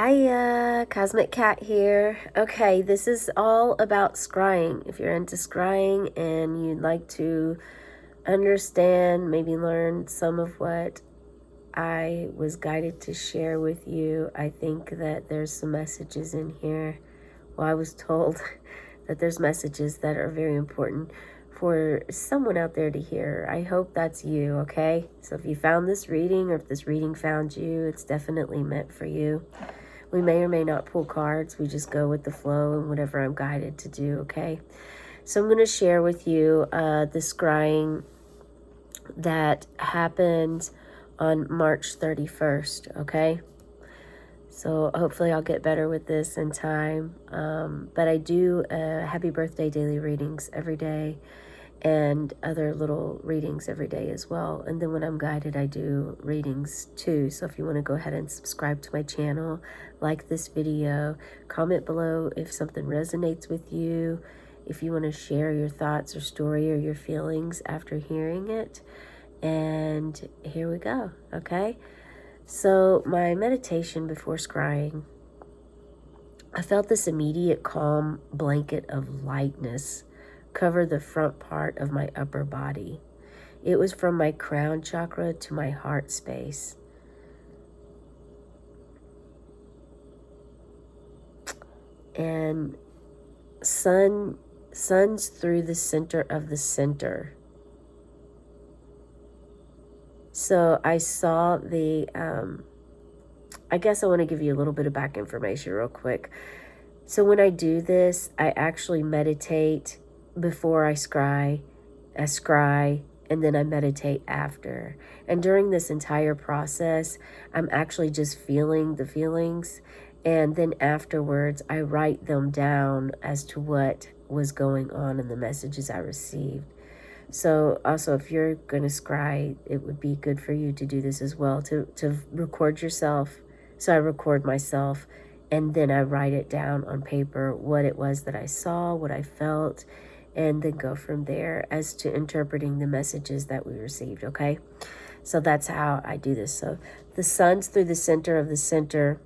Hiya, Cosmic Cat here. Okay, this is all about scrying. If you're into scrying and you'd like to understand, maybe learn some of what I was guided to share with you, I think that there's some messages in here. Well, I was told that there's messages that are very important for someone out there to hear. I hope that's you, okay? So if you found this reading or if this reading found you, it's definitely meant for you. We may or may not pull cards. We just go with the flow and whatever I'm guided to do, okay? So I'm going to share with you the scrying that happened on March 31st, okay? So hopefully I'll get better with this in time. But I do happy birthday daily readings every day and other little readings every day as well. And then when I'm guided, I do readings too. So if you want to go ahead and subscribe to my channel, like this video, comment below if something resonates with you, if you want to share your thoughts or story or your feelings after hearing it. And here we go, okay? So my meditation before scrying, I felt this immediate calm blanket of lightness cover the front part of my upper body. It was from my crown chakra to my heart space. And sun's through the center of the center. So I saw the, I guess I want to give you a little bit of back information real quick. So when I do this, I actually meditate before I scry, and then I meditate after. And during this entire process, I'm actually just feeling the feelings. And then afterwards, I write them down as to what was going on in the messages I received. So also, if you're going to scry, it would be good for you to do this as well, to record yourself. So I record myself, and then I write it down on paper, what it was that I saw, what I felt, and then go from there as to interpreting the messages that we received, okay? So that's how I do this. So the sun's through the center of the center.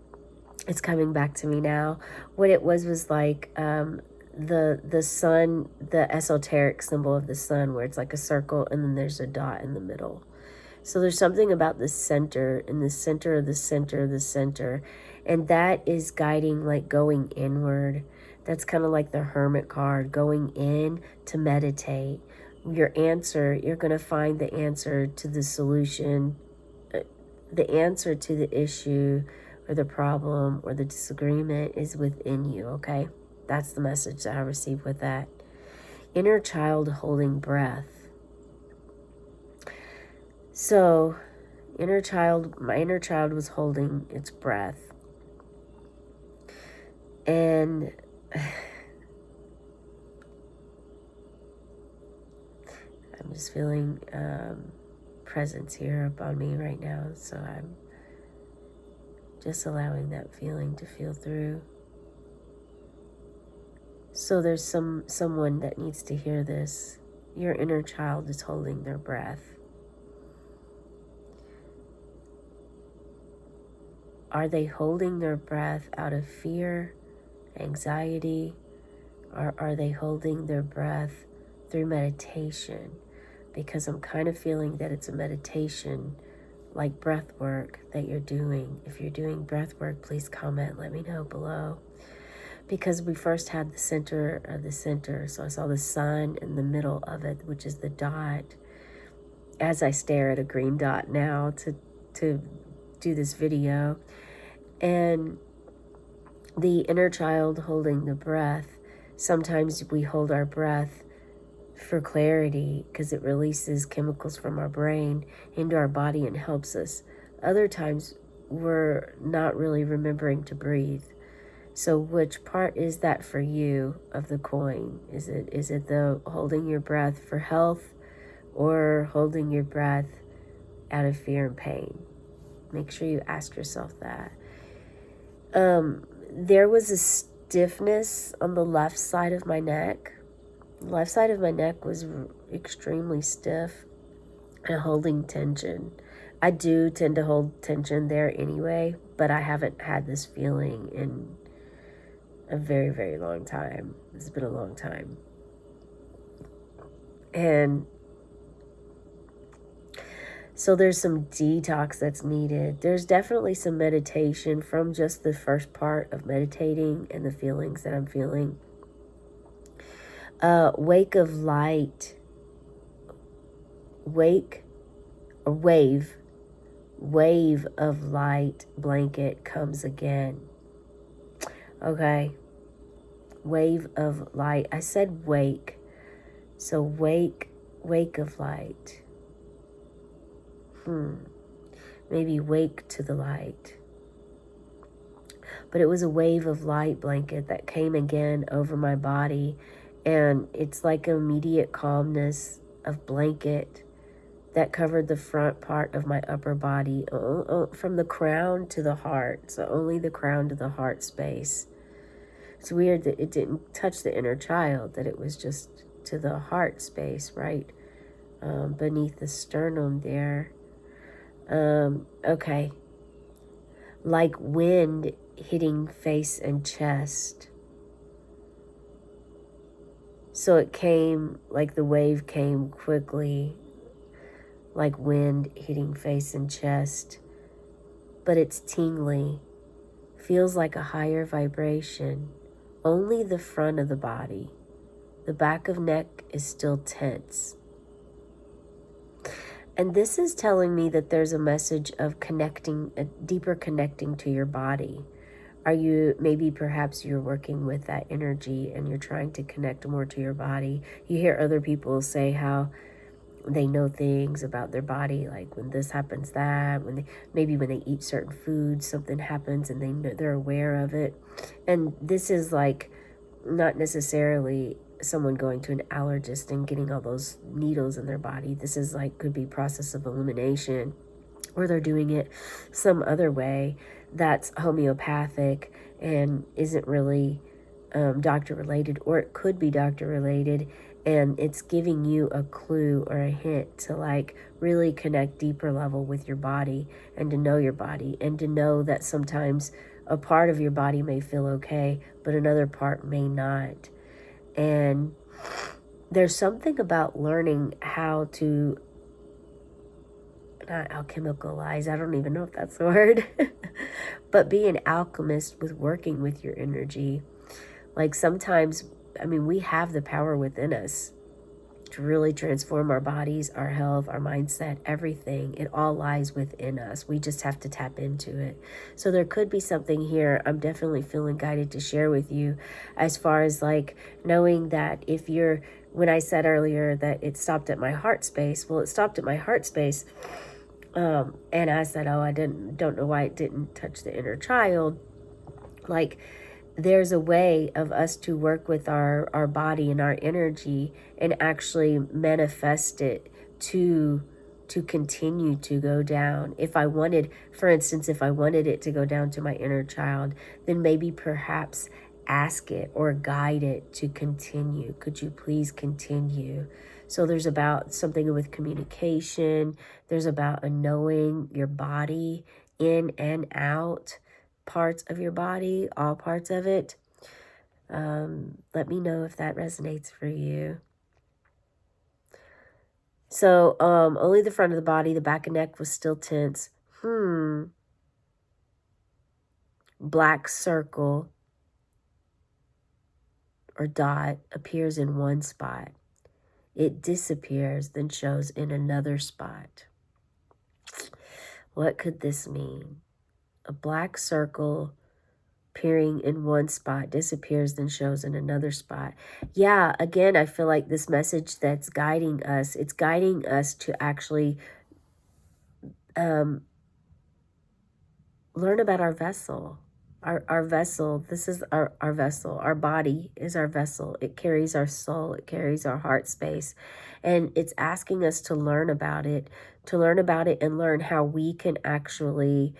It's coming back to me now. What it was like the sun, the esoteric symbol of the sun, where it's like a circle and then there's a dot in the middle. So there's something about the center, in the center of the center of the center, and that is guiding, like going inward. That's kind of like the Hermit card, going in to meditate. Your answer, you're going to find the answer to the solution, the answer to the issue or the problem or the disagreement is within you, okay? That's the message that I received with that. Inner child holding breath. So, my inner child was holding its breath. And I'm just feeling presence here upon me right now. So I'm just allowing that feeling to feel through. So there's someone that needs to hear this. Your inner child is holding their breath. Are they holding their breath out of fear, anxiety, or are they holding their breath through meditation? Because I'm kind of feeling that it's a meditation, like breath work that you're doing. If you're doing breath work, please comment, let me know below. Because we first had the center of the center, so I saw the sun in the middle of it, which is the dot. As I stare at a green dot now to do this video, and the inner child holding the breath. Sometimes we hold our breath for clarity because it releases chemicals from our brain into our body and helps us. Other times we're not really remembering to breathe. So which part is that for you of the coin? Is it the holding your breath for health or holding your breath out of fear and pain? Make sure you ask yourself that. There was a stiffness on the left side of my neck. The left side of my neck was extremely stiff and holding tension. I do tend to hold tension there anyway, but I haven't had this feeling in a very, very long time. It's been a long time. And so there's some detox that's needed. There's definitely some meditation from just the first part of meditating and the feelings that I'm feeling. Wake of light, wave of light blanket comes again. Okay. Wave of light. I said wake. So wake of light. Maybe wake to the light. But it was a wave of light blanket that came again over my body. And it's like an immediate calmness of blanket that covered the front part of my upper body, from the crown to the heart. So only the crown to the heart space. It's weird that it didn't touch the inner child, that it was just to the heart space, right? Beneath the sternum there. Okay. Like wind hitting face and chest. So it came, like the wave came quickly, like wind hitting face and chest. But it's tingly. Feels like a higher vibration. Only the front of the body. The back of neck is still tense. And this is telling me that there's a message of connecting, a deeper connecting to your body. Are you, maybe perhaps you're working with that energy and you're trying to connect more to your body. You hear other people say how they know things about their body, like when this happens, that, when they, maybe when they eat certain foods, something happens and they know, they're aware of it. And this is like not necessarily someone going to an allergist and getting all those needles in their body. This is like, could be process of elimination, or they're doing it some other way that's homeopathic and isn't really doctor related, or it could be doctor related, and it's giving you a clue or a hint to like really connect deeper level with your body and to know your body, and to know that sometimes a part of your body may feel okay, but another part may not. And there's something about learning how to, not alchemicalize, I don't even know if that's the word, but be an alchemist with working with your energy. Like sometimes, I mean, we have the power within us to really transform our bodies, our health, our mindset, everything. It all lies within us. We just have to tap into it. So there could be something here I'm definitely feeling guided to share with you, as far as like knowing that if you're, when I said earlier that it stopped at my heart space, well, it stopped at my heart space. And I said, oh, I don't know why it didn't touch the inner child. Like, there's a way of us to work with our body and our energy and actually manifest it to continue to go down. If I wanted, for instance, if I wanted it to go down to my inner child, then maybe perhaps ask it or guide it to continue. Could you please continue? So there's about something with communication. There's about a knowing your body in and out, parts of your body, all parts of it. Let me know if that resonates for you. So only the front of the body, the back and neck was still tense. Black circle or dot appears in one spot. It disappears, then shows in another spot. What could this mean? A black circle appearing in one spot, disappears, then shows in another spot. Yeah, again, I feel like this message that's guiding us, it's guiding us to actually learn about our vessel. Our vessel, this is our vessel. Our body is our vessel. It carries our soul. It carries our heart space. And it's asking us to learn about it and learn how we can actually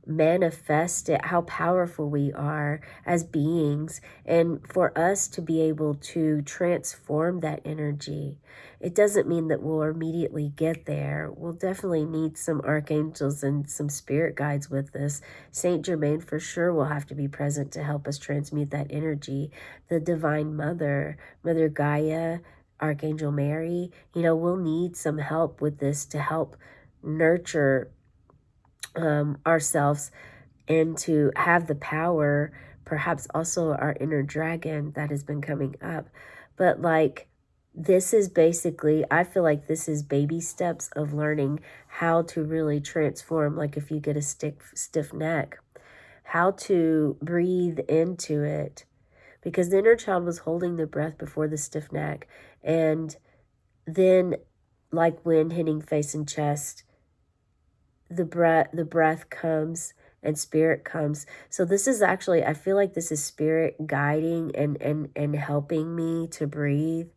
manifest it, how powerful we are as beings, and for us to be able to transform that energy. It doesn't mean that we'll immediately get there. We'll definitely need some archangels and some spirit guides with us. Saint Germain for sure will have to be present to help us transmute that energy. The Divine Mother, Mother Gaia, Archangel Mary, we'll need some help with this to help nurture ourselves and to have the power, perhaps also our inner dragon that has been coming up. But like, this is basically, I feel like this is baby steps of learning how to really transform. Like if you get a stiff neck, how to breathe into it, because the inner child was holding the breath before the stiff neck. And then, like wind hitting face and chest, the breath comes and spirit comes. So this is actually, I feel like this is spirit guiding and helping me to breathe,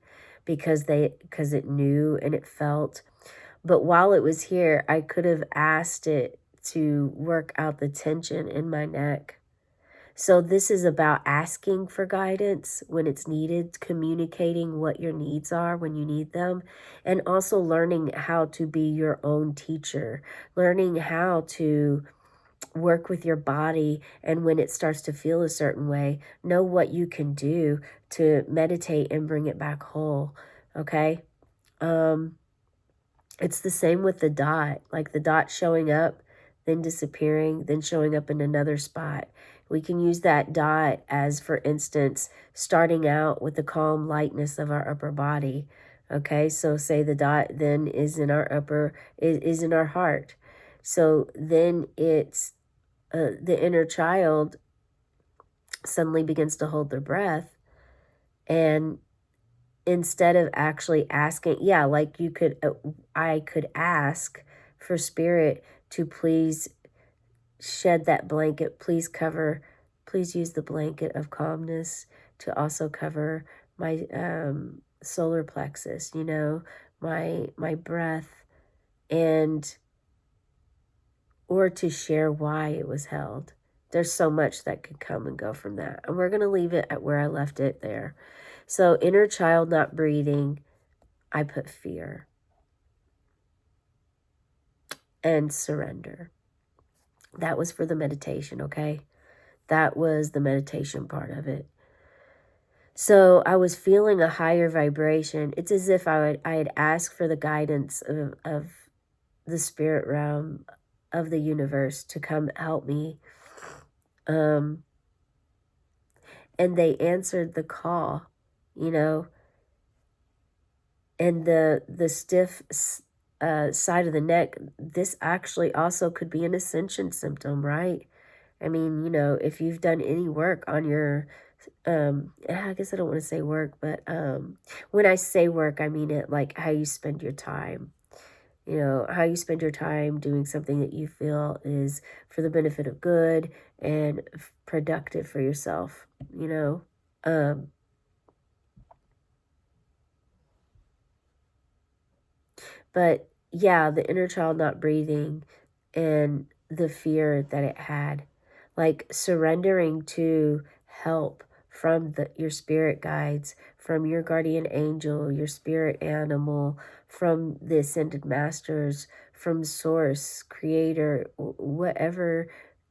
because it knew and it felt. But while it was here, I could have asked it to work out the tension in my neck. So this is about asking for guidance when it's needed, communicating what your needs are when you need them, and also learning how to be your own teacher, learning how to work with your body, and when it starts to feel a certain way, know what you can do to meditate and bring it back whole, okay? It's the same with the dot, like the dot showing up, then disappearing, then showing up in another spot. We can use that dot as, for instance, starting out with the calm lightness of our upper body. Okay, so say the dot then is in our is in our heart. So then it's the inner child suddenly begins to hold their breath, and instead of actually asking, yeah, like I could ask for spirit to please shed that blanket, please use the blanket of calmness to also cover my solar plexus, my breath, and or to share why it was held. There's so much that could come and go from that. And we're going to leave it at where I left it there. So inner child not breathing, I put fear and surrender. That was for the meditation, okay? That was the meditation part of it. So I was feeling a higher vibration. It's as if I had asked for the guidance of the spirit realm of the universe to come help me. And they answered the call, and the stiff side of the neck, this actually also could be an ascension symptom, right? I mean, if you've done any work on your, I guess I don't want to say work, but when I say work, I mean it like how you spend your time. How you spend your time doing something that you feel is for the benefit of good and productive for yourself, But yeah, the inner child not breathing and the fear that it had, like surrendering to help from your spirit guides, from your guardian angel, your spirit animal, from the ascended masters, from source, creator, whoever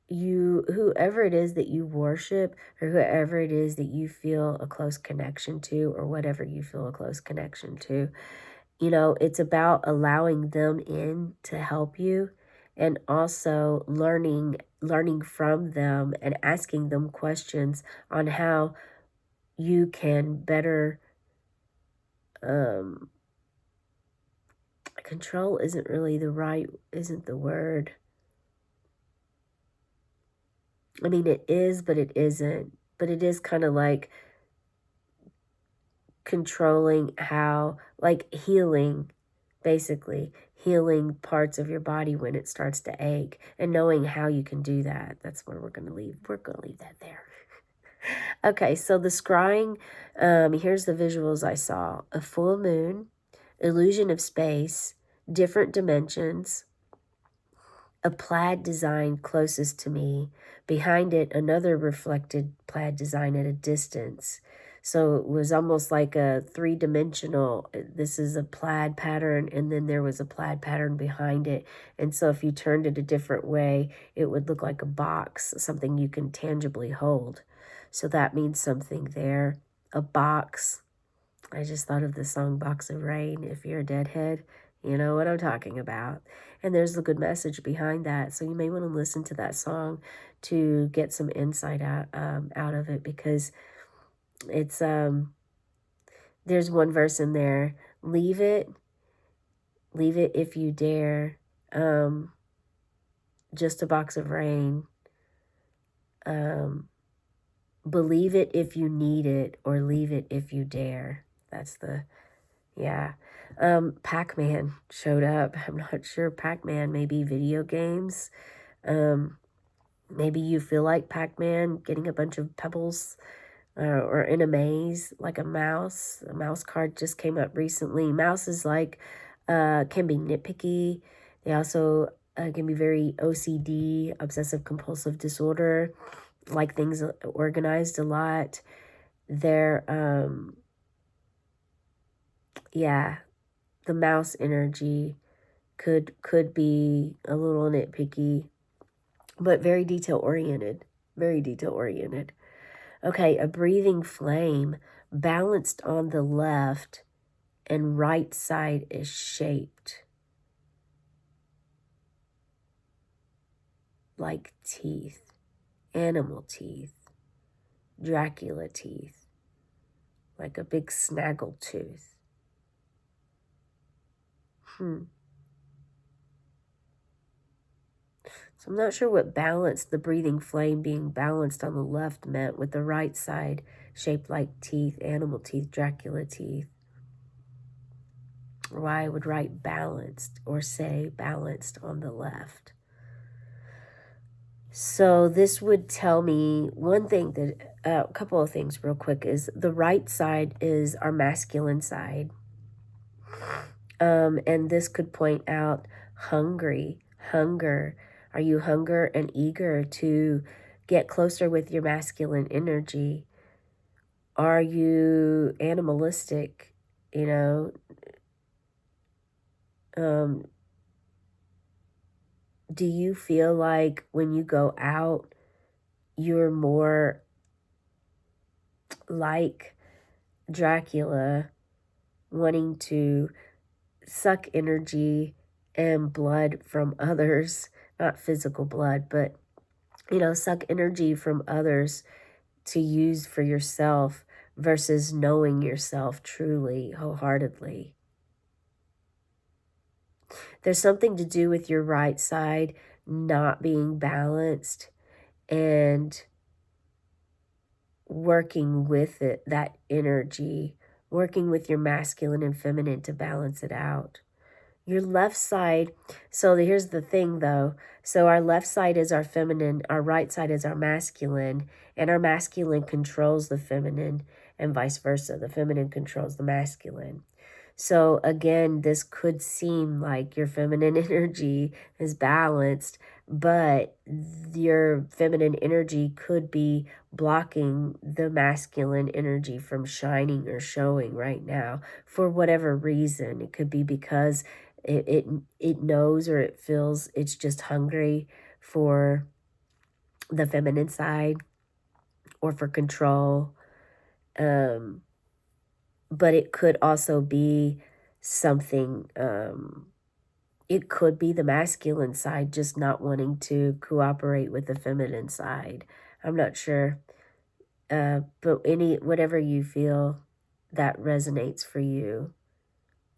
it is that you worship, or whoever it is that you feel a close connection to, or whatever you feel a close connection to. It's about allowing them in to help you, and also learning from them and asking them questions on how you can better um control isn't the word. I mean, it is, but it isn't. But it is kind of like controlling how, like healing, basically healing parts of your body when it starts to ache, and knowing how you can do that. That's where we're going to leave. We're going to leave that there. Okay, so the scrying, here's the visuals I saw. A full moon, illusion of space, different dimensions, a plaid design closest to me. Behind it, another reflected plaid design at a distance. So it was almost like a three-dimensional, this is a plaid pattern, and then there was a plaid pattern behind it. And so if you turned it a different way, it would look like a box, something you can tangibly hold. So that means something there. A box. I just thought of the song Box of Rain. If you're a deadhead, you know what I'm talking about. And there's a good message behind that. So you may want to listen to that song to get some insight out of it, because it's there's one verse in there. Leave it if you dare. Just a box of rain. Believe it if you need it, or leave it if you dare. That's the, yeah. Pac-Man showed up. I'm not sure. Pac-Man, maybe video games. Maybe you feel like Pac-Man, getting a bunch of pebbles, or in a maze, like a mouse. A mouse card just came up recently. Mouse is like, can be nitpicky. They also can be very OCD, obsessive compulsive disorder, like things organized a lot. They're, yeah, the mouse energy could be a little nitpicky, but very detail oriented. Very detail oriented. Okay, a breathing flame balanced on the left and right side is shaped like teeth, animal teeth, Dracula teeth, like a big snaggle tooth. So I'm not sure what balance, the breathing flame being balanced on the left, meant with the right side shaped like teeth, animal teeth, Dracula teeth. Why I would write balanced or say balanced on the left. So this would tell me one thing, that a couple of things real quick, is the right side is our masculine side. And this could point out hunger. Are you hunger and eager to get closer with your masculine energy? Are you animalistic? You know, do you feel like when you go out, you're more like Dracula, wanting to suck energy and blood from others, not physical blood, but, suck energy from others to use for yourself, versus knowing yourself truly, wholeheartedly? There's something to do with your right side not being balanced, and working with it, that energy, working with your masculine and feminine to balance it out. Your left side, so here's the thing though. So our left side is our feminine, our right side is our masculine, and our masculine controls the feminine, and vice versa. The feminine controls the masculine. So again, this could seem like your feminine energy is balanced, but your feminine energy could be blocking the masculine energy from shining or showing right now for whatever reason. It could be because it knows, or it feels it's just hungry for the feminine side, or for control. But it could also be something, it could be the masculine side just not wanting to cooperate with the feminine side. I'm not sure. But whatever you feel that resonates for you.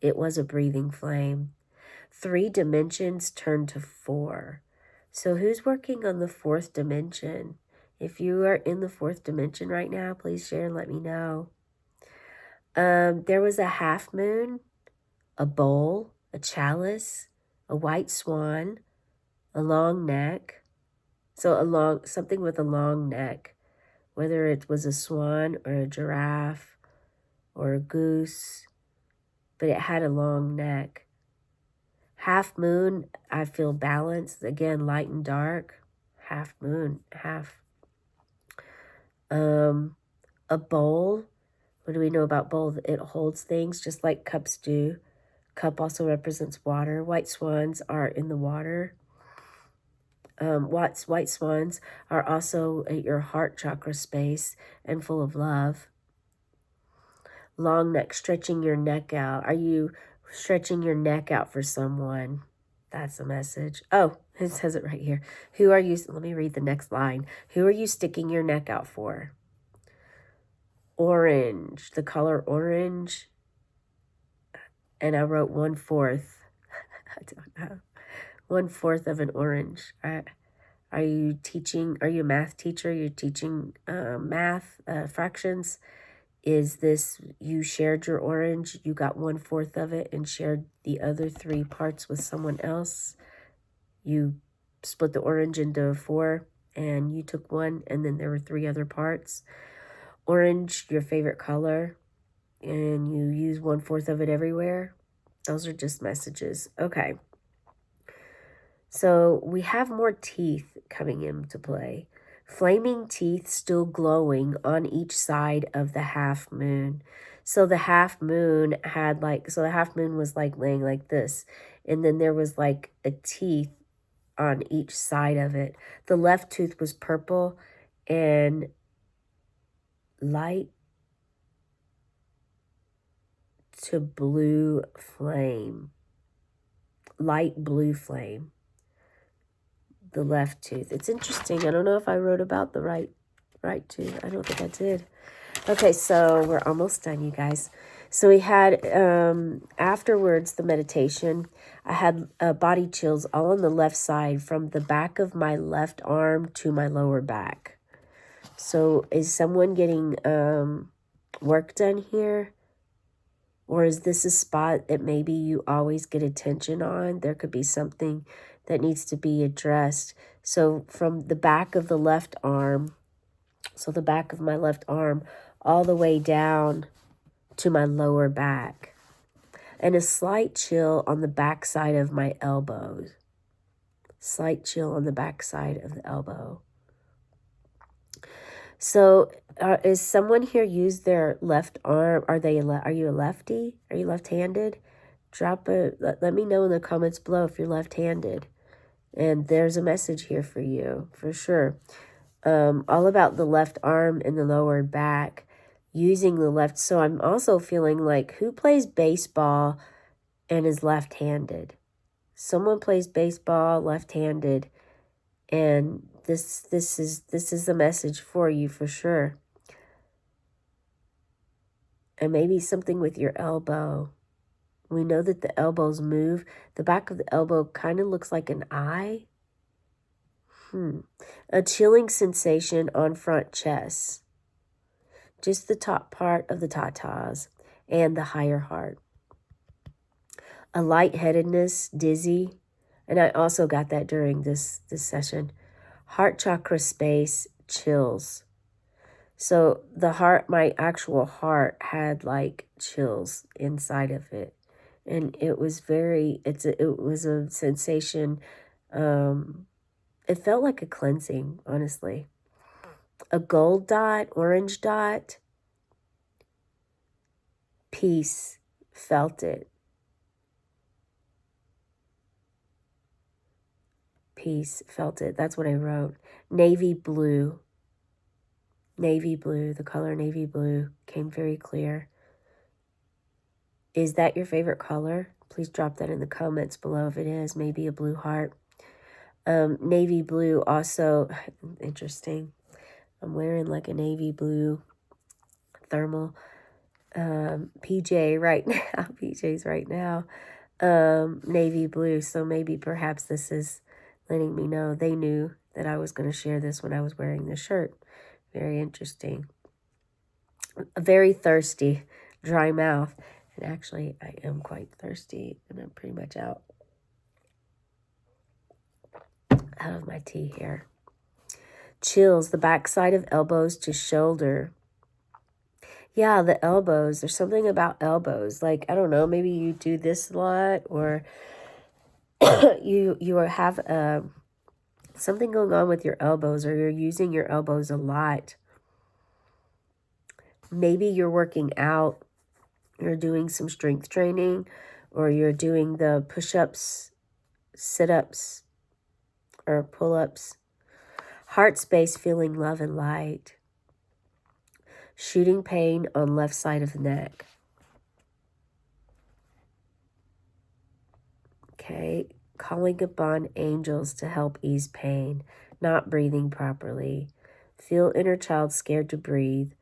It was a breathing flame. 3 dimensions turned to 4. So who's working on the 4th dimension? If you are in the 4th dimension right now, please share and let me know. There was a half moon, a bowl, a chalice, a white swan, a long neck. So something with a long neck, whether it was a swan or a giraffe or a goose, but it had a long neck. Half moon, I feel balanced. Again, light and dark. Half moon, half. A bowl. What do we know about bowl? It holds things just like cups do. Cup also represents water. White swans are in the water. White swans are also at your heart chakra space and full of love. Long neck, stretching your neck out. Are you stretching your neck out for someone? That's a message. Oh, it says it right here. Who are you? Let me read the next line. Who are you sticking your neck out for? Orange, the color orange. And I wrote 1/4. I don't know. 1/4 of an orange. Are you teaching? Are you a math teacher? You're teaching math, fractions. Is this, you shared your orange, you got 1/4 of it and shared the other 3 parts with someone else? You split the orange into 4 and you took 1 and then there were 3 other parts. Orange, your favorite color, and you use 1/4 of it everywhere. Those are just messages. Okay. So we have more teeth coming into play. Flaming teeth still glowing on each side of the half moon. So the half moon had the half moon was like laying like this. And then there was like a teeth on each side of it. The left tooth was purple and light to blue flame. Light blue flame. The left tooth. It's interesting. I don't know if I wrote about the right tooth. I don't think I did. Okay, so we're almost done, you guys. So we had, afterwards, the meditation, I had body chills all on the left side from the back of my left arm to my lower back. So is someone getting work done here? Or is this a spot that maybe you always get attention on? There could be something that needs to be addressed. So from the back of the left arm, so the back of my left arm, all the way down to my lower back. And a slight chill on the back side of my elbows. Slight chill on the back side of the elbow. So is someone here use their left arm? Are you a lefty? Are you left-handed? Let me know in the comments below if you're left-handed. And there's a message here for you, for sure. All about the left arm and the lower back, using the left. So I'm also feeling like, who plays baseball and is left-handed? Someone plays baseball left-handed, and this is the message for you for sure. And maybe something with your elbow. We know that the elbows move. The back of the elbow kind of looks like an eye. A chilling sensation on front chest. Just the top part of the tatas and the higher heart. A lightheadedness, dizzy. And I also got that during this session. Heart chakra space, chills. So the heart, my actual heart had like chills inside of it. And it was it was a sensation. It felt like a cleansing, honestly. A gold dot, orange dot. Peace, felt it. Peace, felt it. That's what I wrote. Navy blue. Navy blue, the color navy blue came very clear. Is that your favorite color? Please drop that in the comments below if it is. Maybe a blue heart. Navy blue also, interesting. I'm wearing like a navy blue thermal PJ right now. PJs right now. Navy blue. So maybe perhaps this is letting me know they knew that I was going to share this when I was wearing this shirt. Very interesting. Very thirsty, dry mouth. And actually, I am quite thirsty and I'm pretty much out of my tea here. Chills, the backside of elbows to shoulder. Yeah, the elbows. There's something about elbows. Like, I don't know, maybe you do this a lot, or you have something going on with your elbows, or you're using your elbows a lot. Maybe you're working out, you're doing some strength training, or you're doing the push-ups, sit-ups, or pull-ups. Heart space, feeling love and light. Shooting pain on left side of the neck. Okay, calling upon angels to help ease pain. Not breathing properly. Feel inner child scared to breathe.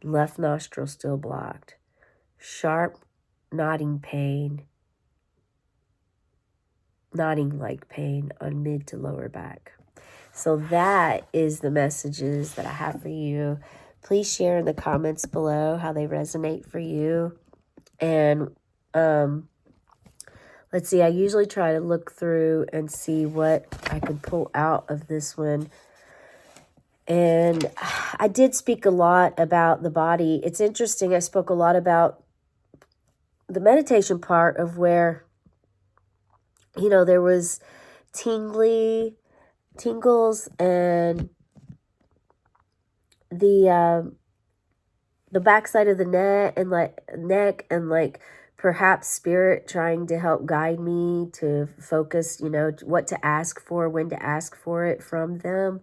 Left nostril still blocked. Sharp knotting pain. Knotting like pain on mid to lower back. So that is the messages that I have for you. Please share in the comments below how they resonate for you. And let's see, I usually try to look through and see what I can pull out of this one. And I did speak a lot about the body. It's interesting, I spoke a lot about the meditation part of where, you know, there was tingles and the backside of the neck and like perhaps spirit trying to help guide me to focus, you know, what to ask for, when to ask for it from them.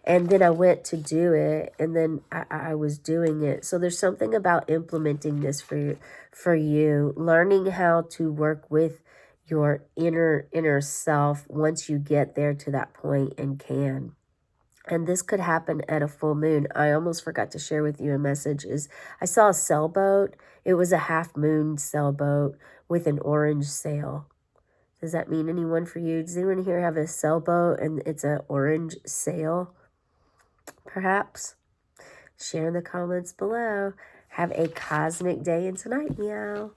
And then I went to do it, and then I was doing it. So there's something about implementing this for you, learning how to work with your inner self once you get there to that point and can. And this could happen at a full moon. I almost forgot to share with you a message is I saw a sailboat. It was a half moon sailboat with an orange sail. Does that mean anyone for you? Does anyone here have a sailboat and it's an orange sail? Perhaps? Share in the comments below. Have a cosmic day and tonight, meow.